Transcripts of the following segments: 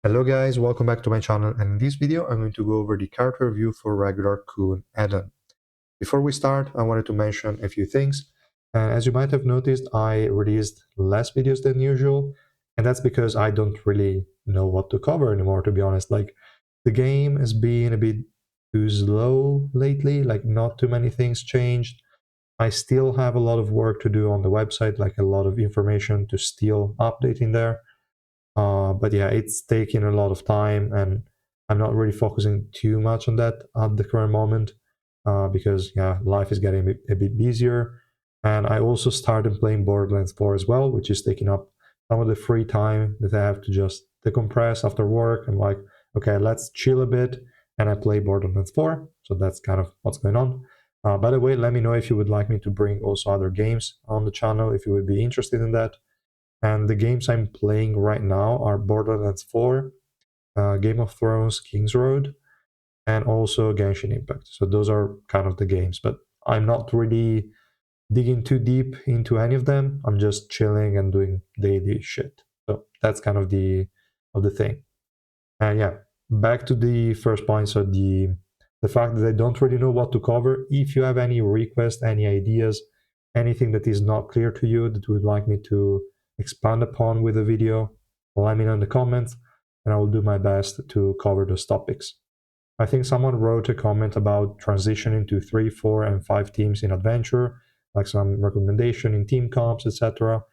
Hello guys, welcome back to my channel, and in this video I'm going to go over the character review for regular Khun Edahn. Before we start, I wanted to mention a few things. As you might have noticed, I released less videos than usual, and that's because I don't really know what to cover anymore, to be honest. Like, the game has been a bit too slow lately, like not too many things changed. I still have a lot of work to do on the website, like a lot of information to still update in there. But yeah, it's taking a lot of time, and I'm not really focusing too much on that at the current moment because yeah, life is getting a bit busier. And I also started playing Borderlands 4 as well, which is taking up some of the free time that I have to just decompress after work. I'm like, okay, let's chill a bit, and I play Borderlands 4. So that's kind of what's going on. By the way, let me know if you would like me to bring also other games on the channel, if you would be interested in that. And the games I'm playing right now are Borderlands 4, Game of Thrones, King's Road, and also Genshin Impact. So those are kind of the games, but I'm not really digging too deep into any of them. I'm just chilling and doing daily shit. So that's kind of the thing. And yeah, back to the first point. So the fact that I don't really know what to cover. If you have any requests, any ideas, anything that is not clear to you that you would like me to expand upon with a video, let me know in the comments, and I will do my best to cover those topics. I think someone wrote a comment about transitioning to 3, 4, and 5 teams in adventure, like some recommendation in team comps, etc.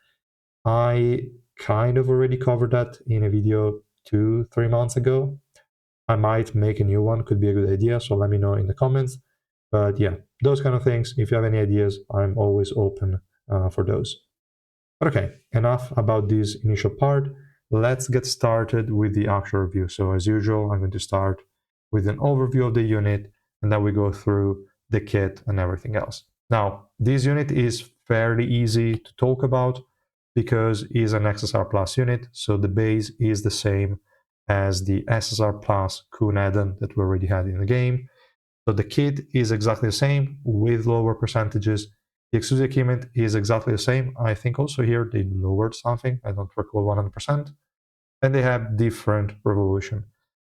I kind of already covered that in a video 2, 3 months ago. I might make a new one, could be a good idea, so let me know in the comments. But yeah, those kind of things, if you have any ideas, I'm always open for those. But okay, enough about this initial part. Let's get started with the actual review. So as usual, I'm going to start with an overview of the unit, and then we go through the kit and everything else. Now, this unit is fairly easy to talk about because it's an SSR Plus unit, so the base is the same as the SSR Plus Khun Edahn that we already had in the game. So the kit is exactly the same with lower percentages. The exclusive equipment is exactly the same. I think also here they lowered something. I don't recall 100%. And they have different revolution.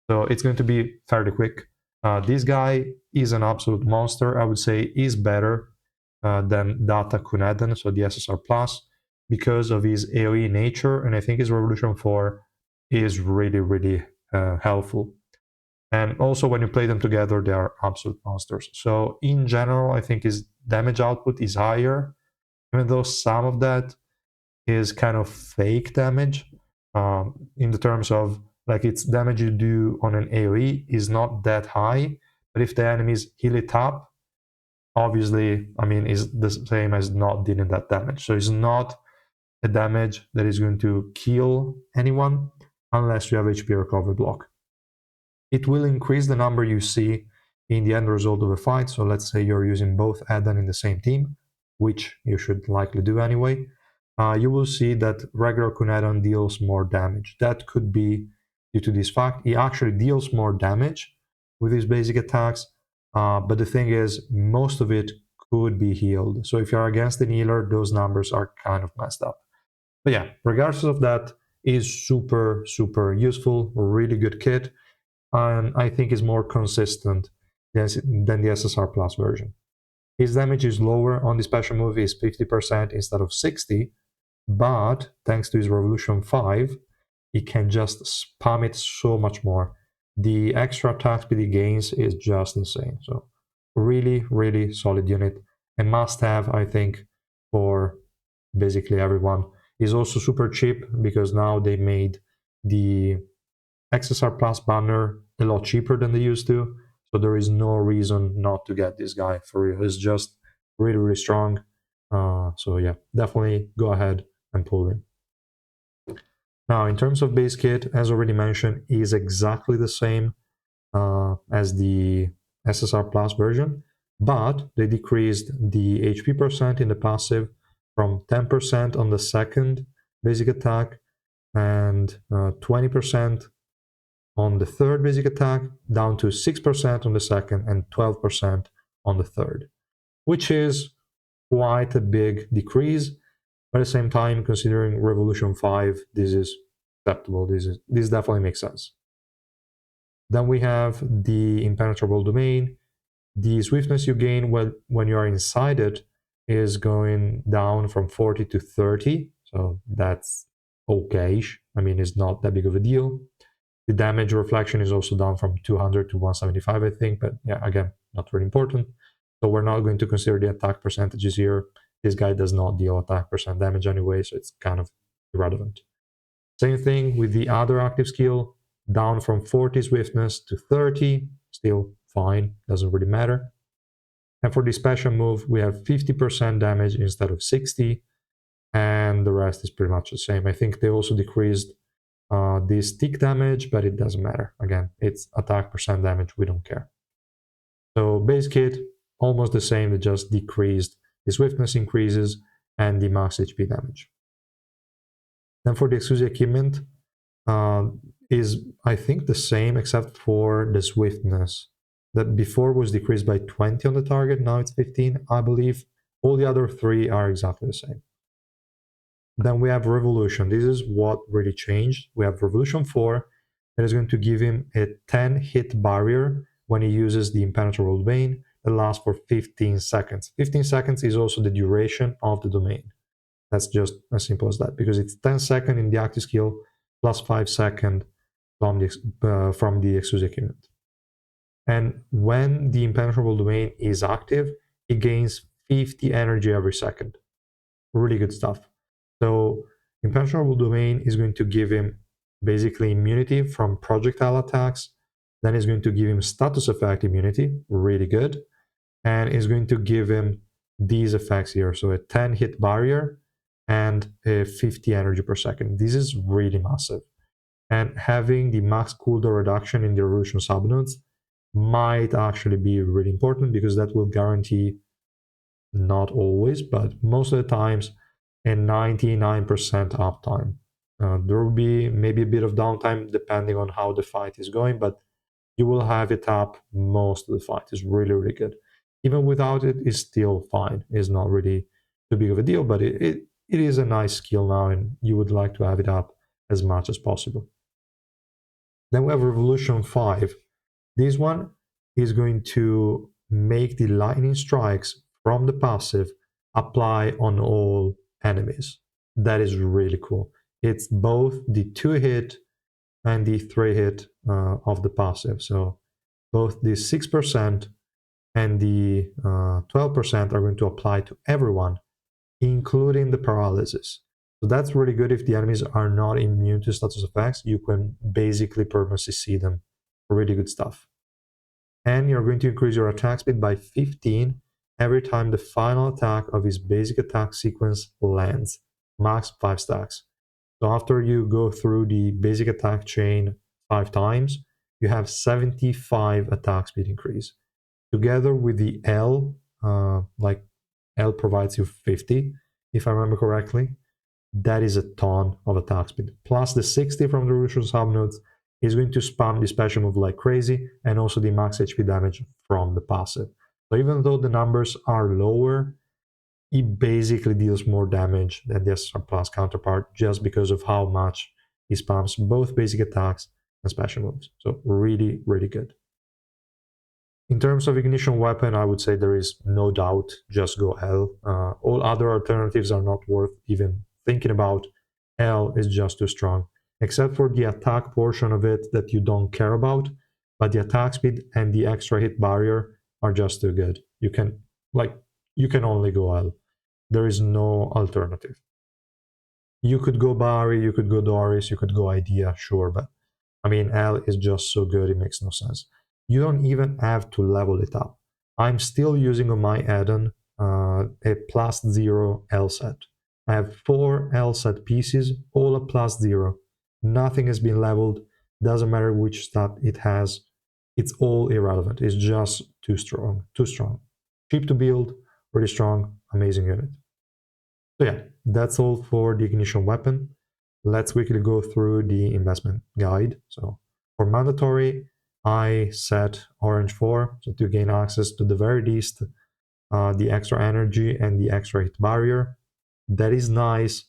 So it's going to be fairly quick. This guy is an absolute monster. I would say is better than Data Khun Edahn, so the SSR Plus, because of his AoE nature. And I think his Revolution 4 is really, really helpful. And also when you play them together, they are absolute monsters. So in general, I think his damage output is higher, even though some of that is kind of fake damage in the terms of like its damage you do on an AoE is not that high, but if the enemies heal it up, obviously, I mean, is the same as not dealing that damage. So it's not a damage that is going to kill anyone unless you have HP recovery block. It will increase the number you see in the end result of a fight. So let's say you're using both Edahn in the same team, which you should likely do anyway. You will see that regular Khun Edahn deals more damage. That could be due to this fact. He actually deals more damage with his basic attacks, but the thing is, most of it could be healed. So if you're against an healer, those numbers are kind of messed up. But yeah, regardless of that, is super, super useful, really good kit, and I think is more consistent than the SSR Plus version. His damage is lower on the special move, is 50% instead of 60, but thanks to his Revolution 5, he can just spam it so much more. The extra attack speed he gains is just insane. So really, really solid unit. A must-have, I think, for basically everyone. Is also super cheap because now they made the XSR Plus banner a lot cheaper than they used to. So there is no reason not to get this guy for real. He's just really, really strong. So yeah, definitely go ahead and pull him. Now, in terms of base kit, as already mentioned, is exactly the same as the SSR Plus version, but they decreased the HP percent in the passive from 10% on the second basic attack and 20% on the third basic attack, down to 6% on the second and 12% on the third, which is quite a big decrease. But at the same time, considering Revolution 5, this is acceptable. This definitely makes sense. Then we have the impenetrable domain. The swiftness you gain when you are inside it is going down from 40 to 30, so that's okay-ish. I mean, it's not that big of a deal. The damage reflection is also down from 200 to 175, I think, but yeah, again, not really important. So we're not going to consider the attack percentages here. This guy does not deal attack percent damage anyway, so it's kind of irrelevant. Same thing with the other active skill, down from 40 swiftness to 30, still fine, doesn't really matter. And for the special move, we have 50% damage instead of 60, and the rest is pretty much the same. I think they also decreased the stick damage, but it doesn't matter. Again, it's attack percent damage, we don't care. So base kit, almost the same, it just decreased the swiftness increases and the max HP damage. Then for the exclusive equipment, is I think the same except for the swiftness. That before was decreased by 20 on the target, now it's 15, I believe. All the other three are exactly the same. Then we have Revolution. This is what really changed. We have Revolution 4 that is going to give him a 10 hit barrier when he uses the Impenetrable Domain that lasts for 15 seconds. 15 seconds is also the duration of the domain. That's just as simple as that, because it's 10 seconds in the active skill plus 5 seconds from the exclusive equipment. And when the Impenetrable Domain is active, it gains 50 energy every second. Really good stuff. So Impenetrable Domain is going to give him basically immunity from projectile attacks. Then it's going to give him status effect immunity, really good. And is going to give him these effects here. So a 10 hit barrier and a 50 energy per second. This is really massive. And having the max cooldown reduction in the Revolution subnodes might actually be really important, because that will guarantee, not always, but most of the times, a 99% uptime. There will be maybe a bit of downtime depending on how the fight is going, but you will have it up most of the fight. It's really, really good. Even without it, it's still fine. It's not really too big of a deal, but it is a nice skill now, and you would like to have it up as much as possible. Then we have Revolution 5. This one is going to make the lightning strikes from the passive apply on all enemies. That is really cool. It's both the 2-hit and the 3-hit of the passive. So both the 6% and the 12% are going to apply to everyone, including the paralysis. So that's really good. If the enemies are not immune to status effects, you can basically permanently see them. Really good stuff. And you're going to increase your attack speed by 15 every time the final attack of his basic attack sequence lands, max 5 stacks. So after you go through the basic attack chain 5 times, you have 75 attack speed increase. Together with the L, like L provides you 50, if I remember correctly. That is a ton of attack speed. Plus the 60 from the Revolution subnodes is going to spam the special move like crazy, and also the max HP damage from the passive. So even though the numbers are lower, it basically deals more damage than the SR Plus counterpart, just because of how much he spams both basic attacks and special moves. So really, really good. In terms of ignition weapon, I would say there is no doubt, just go L. All other alternatives are not worth even thinking about. L is just too strong, except for the attack portion of it that you don't care about, but the attack speed and the extra hit barrier are just too good. You can only go L. There is no alternative. You could go Barry, you could go Doris, you could go Idea, sure, but I mean, L is just so good, it makes no sense. You don't even have to level it up. I'm still using on my add-on a +0 L set. I have 4 L set pieces, all a +0. Nothing has been leveled, doesn't matter which stat it has. It's all irrelevant. It's just too strong, too strong. Cheap to build, really strong, amazing unit. So yeah, that's all for the ignition weapon. Let's quickly go through the investment guide. So for mandatory, I set orange 4, so to gain access to the very least the extra energy and the extra hit barrier. That is nice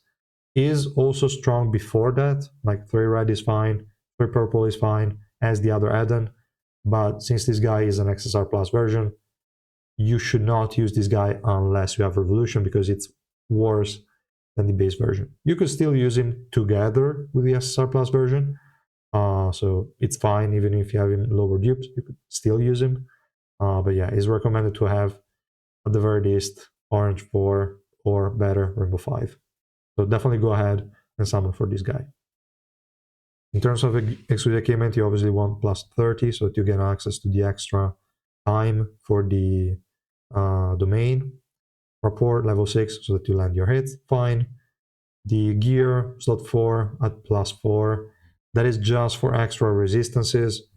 is also strong before that, like 3 red is fine, 3 purple is fine, as the other add-on, but since this guy is an XSR Plus version, you should not use this guy unless you have Revolution, because it's worse than the base version. You could still use him together with the SSR Plus version, so it's fine even if you have him lower dupes, you could still use him. But yeah, it's recommended to have at the very least Orange 4 or better Rainbow 5. So definitely go ahead and summon for this guy. In terms of exclusive equipment, you obviously want plus 30 so that you get access to the extra time for the domain. Rapport level 6 so that you land your hits, fine. The gear slot 4 at plus 4, that is just for extra resistances.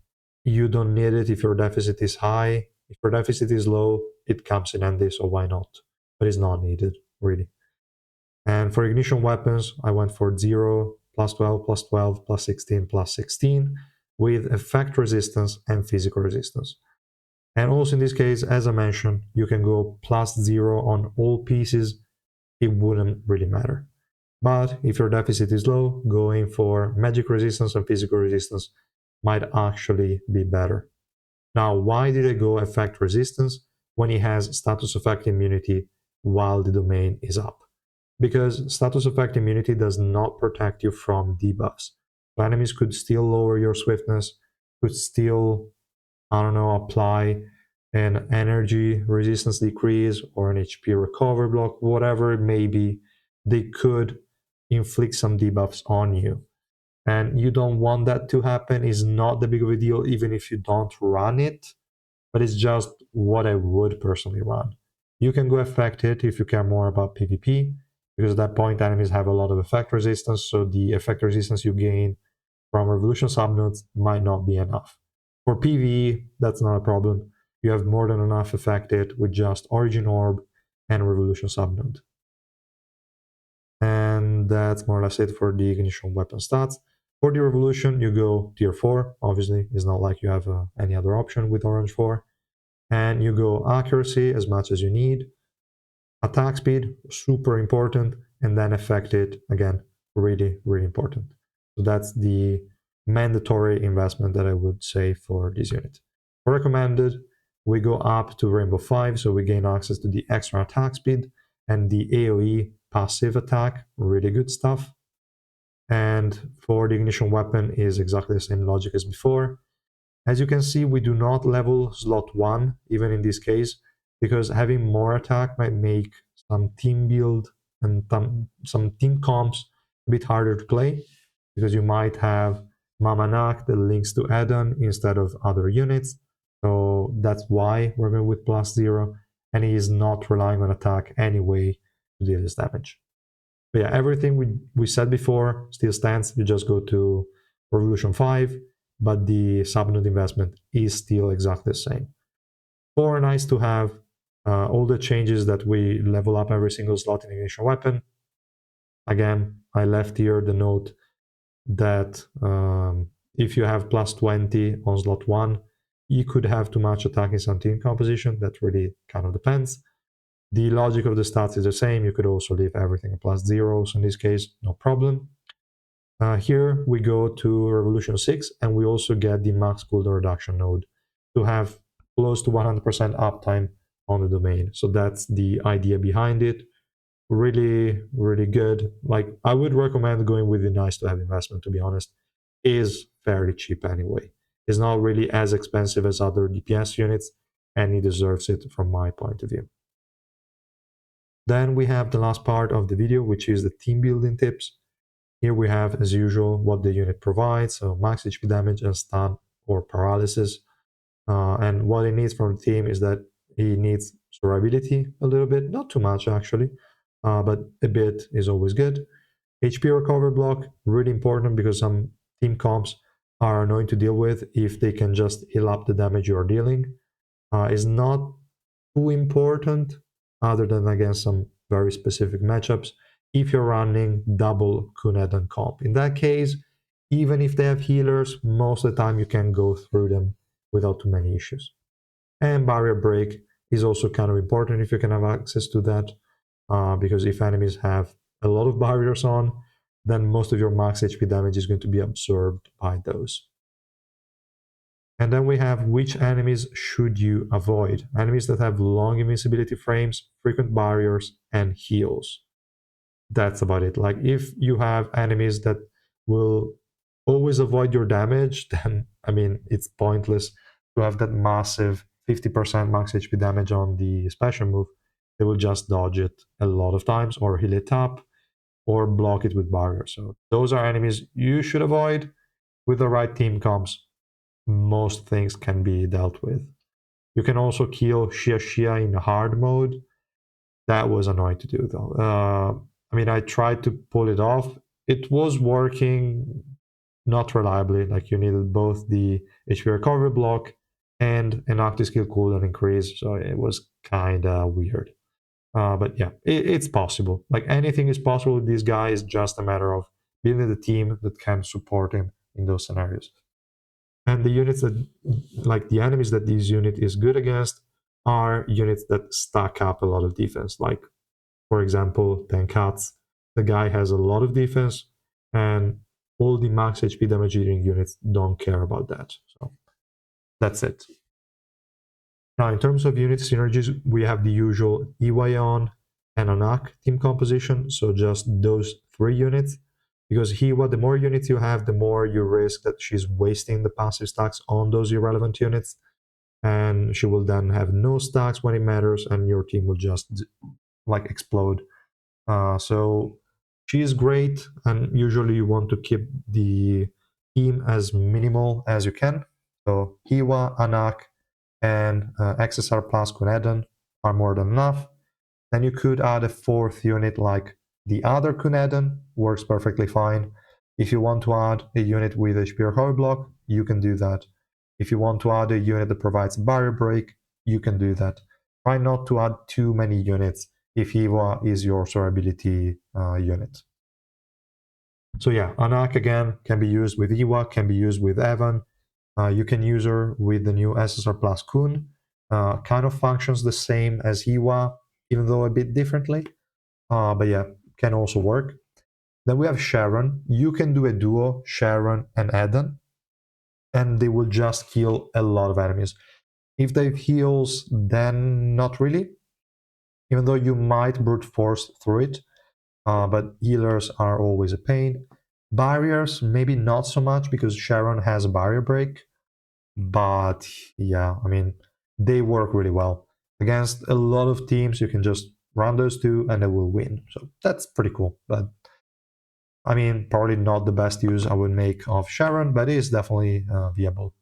You don't need it if your deficit is high. If your deficit is low, it comes in handy, so why not? But it's not needed, really. And for ignition weapons, I went for 0, plus 12, plus 12, plus 16, plus 16, with effect resistance and physical resistance. And also in this case, as I mentioned, you can go plus 0 on all pieces. It wouldn't really matter. But if your deficit is low, going for magic resistance and physical resistance might actually be better. Now, why did I go effect resistance when he has status effect immunity while the domain is up? Because status effect immunity does not protect you from debuffs. So enemies could still lower your swiftness, could still, I don't know, apply an energy resistance decrease or an HP recovery block, whatever it may be. They could inflict some debuffs on you. And you don't want that to happen. It's not that big of a deal, even if you don't run it, but it's just what I would personally run. You can go effect it if you care more about PvP, because at that point enemies have a lot of effect resistance, so the effect resistance you gain from Revolution subnodes might not be enough. For PvE, that's not a problem. You have more than enough effected with just Origin Orb and Revolution subnode. And that's more or less it for the ignition weapon stats. For the Revolution, you go tier 4, obviously. It's not like you have any other option with Orange 4. And you go accuracy as much as you need. Attack speed, super important. And then effected, again, really, really important. So that's the mandatory investment that I would say for this unit. For recommended, we go up to Rainbow 5, so we gain access to the extra attack speed and the AoE passive attack, really good stuff. And for the ignition weapon is exactly the same logic as before. As you can see, we do not level slot 1, even in this case, because having more attack might make some team build and some team comps a bit harder to play, because you might have Mamanak that links to Edahn instead of other units. So that's why we're going with plus 0, and he is not relying on attack anyway to deal this damage. But yeah, everything we said before still stands. You just go to Revolution 5, but the subnode investment is still exactly the same. 4, nice to have. All the changes that we level up every single slot in ignition weapon. Again, I left here the note that if you have plus 20 on slot 1, you could have too much attack in some team composition. That really kind of depends. The logic of the stats is the same. You could also leave everything at plus 0, so in this case, no problem. Here we go to Revolution 6, and we also get the max cooldown reduction node to have close to 100% uptime on the domain. So that's the idea behind it. Really, really good. Like, I would recommend going with the nice to have investment, to be honest. Is fairly cheap anyway. It's not really as expensive as other DPS units, and it deserves it from my point of view. Then we have the last part of the video, which is the team building tips. Here we have, as usual, what the unit provides, so max HP damage and stun or paralysis. And what it needs from the team is that he needs survivability a little bit, not too much actually, but a bit is always good. HP recovery block, really important because some team comps are annoying to deal with if they can just heal up the damage you are dealing. Is not too important other than against some very specific matchups if you're running double Khun Edahn comp. In that case, even if they have healers, most of the time you can go through them without too many issues. And barrier break is also kind of important if you can have access to that, because if enemies have a lot of barriers on, then most of your max HP damage is going to be absorbed by those. And then we have which enemies should you avoid. Enemies that have long invincibility frames, frequent barriers, and heals. That's about it. Like if you have enemies that will always avoid your damage, then I mean it's pointless to have that massive 50% max HP damage on the special move. They will just dodge it a lot of times or heal it up or block it with barriers. So those are enemies you should avoid. With the right team comps, most things can be dealt with. You can also kill Shia in hard mode. That was annoying to do though. I mean, I tried to pull it off. It was working not reliably. Like you needed both the HP recovery block and an active skill cooldown increase. So it was kind of weird. But yeah, it's possible. Like anything is possible with this guy. It's just a matter of building the team that can support him in those scenarios. And the units that, like the enemies that this unit is good against, are units that stack up a lot of defense. Like, for example, Tenkatsu. The guy has a lot of defense, and all the max HP damage dealing units don't care about that. So that's it. Now, in terms of unit synergies, we have the usual Iwayon and Anak team composition. So just those three units. Because Hiwa, the more units you have, the more you risk that she's wasting the passive stacks on those irrelevant units. And she will then have no stacks when it matters, and your team will just like explode. So she is great, and usually you want to keep the team as minimal as you can. So Hiwa, Anak, and XSR plus Khun Edahn are more than enough. Then you could add a fourth unit like the other Khun Edahn, works perfectly fine. If you want to add a unit with HP recovery block, you can do that. If you want to add a unit that provides barrier break, you can do that. Try not to add too many units if Hiwa is your survivability unit. So yeah, Anak again can be used with Hiwa, can be used with Edahn. You can use her with the new SSR plus Khun. Kind of functions the same as Hiwa, even though a bit differently. But yeah, can also work. Then we have Sharon. You can do a duo, Sharon and Edahn, and they will just kill a lot of enemies. If they have heals, then not really, even though you might brute force through it. But healers are always a pain. Barriers, maybe not so much because Sharon has a barrier break. But yeah, I mean, they work really well. Against a lot of teams, you can just run those two and they will win. So that's pretty cool. But I mean, probably not the best use I would make of Sharon, but it is definitely viable.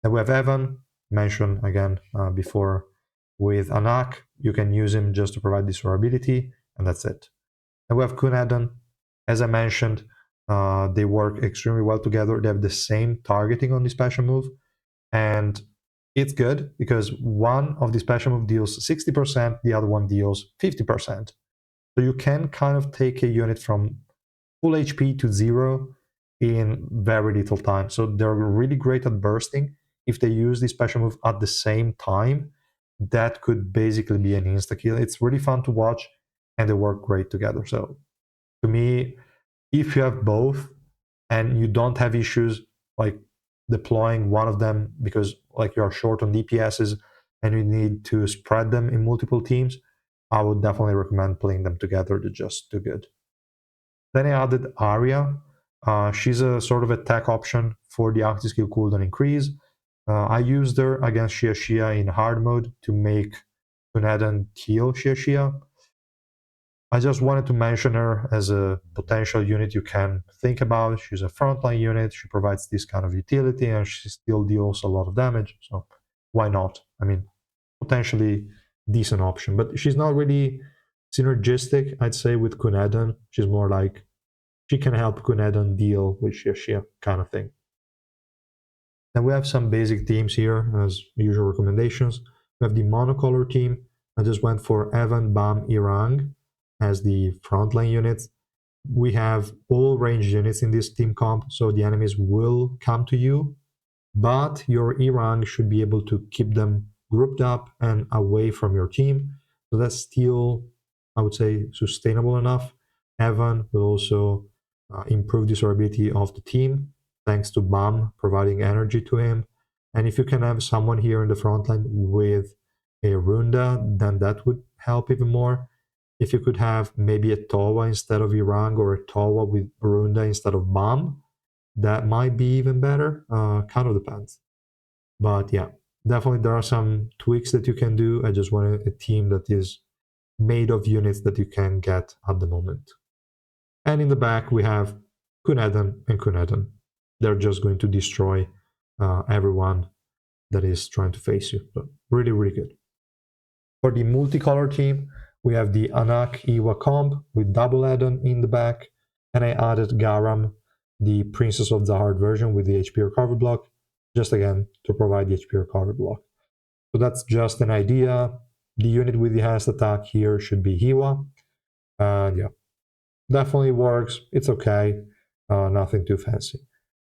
Then we have Edahn, mentioned again before. With Anak, you can use him just to provide this durability, and that's it. And we have Khun Edahn. As I mentioned, they work extremely well together. They have the same targeting on the special move, and it's good because one of the special move deals 60%, the other one deals 50%. So you can kind of take a unit from full HP to zero in very little time. So they're really great at bursting. If they use the special move at the same time, that could basically be an insta kill. It's really fun to watch, and they work great together. So to me, if you have both and you don't have issues like deploying one of them because like you're short on DPSs and you need to spread them in multiple teams, I would definitely recommend playing them together. They're just too good. Then I added Arya. She's a sort of a tech option for the active skill cooldown increase. I used her against Shia in hard mode to make Khun Edahn kill Shia. I just wanted to mention her as a potential unit you can think about. She's a frontline unit. She provides this kind of utility and she still deals a lot of damage. So why not? I mean, potentially decent option. But she's not really synergistic, I'd say, with Khun Edahn. She's more like she can help Khun Edahn deal with Shia kind of thing. Then we have some basic teams here as usual recommendations. We have the monocolor team. I just went for Evan, Bam, Irang as the frontline units. We have all ranged units in this team comp, so the enemies will come to you, but your Irang should be able to keep them grouped up and away from your team. So that's still, I would say, sustainable enough. Evan will also improve the durability of the team thanks to BAM providing energy to him. And if you can have someone here in the front line with a Runda, then that would help even more. If you could have maybe a Towa instead of Irang, or a Towa with Runda instead of BAM, that might be even better. Kind of depends. But yeah, definitely there are some tweaks that you can do. I just want a team that is made of units that you can get at the moment. And in the back, we have Khun Edahn and Khun Edahn. They're just going to destroy everyone that is trying to face you. So really, really good. For the multicolor team, we have the Anak Iwa comp with double Edahn in the back. And I added Garam, the Princess of the Heart version with the HP recovery block, just again to provide the HP recovery block. So that's just an idea. The unit with the highest attack here should be Hiwa. Yeah, definitely works. It's okay. Nothing too fancy.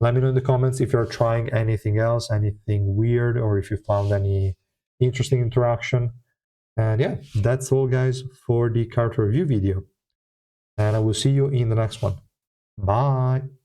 Let me know in the comments if you're trying anything else, anything weird, or if you found any interesting interaction. And yeah, that's all, guys, for the character review video. And I will see you in the next one. Bye.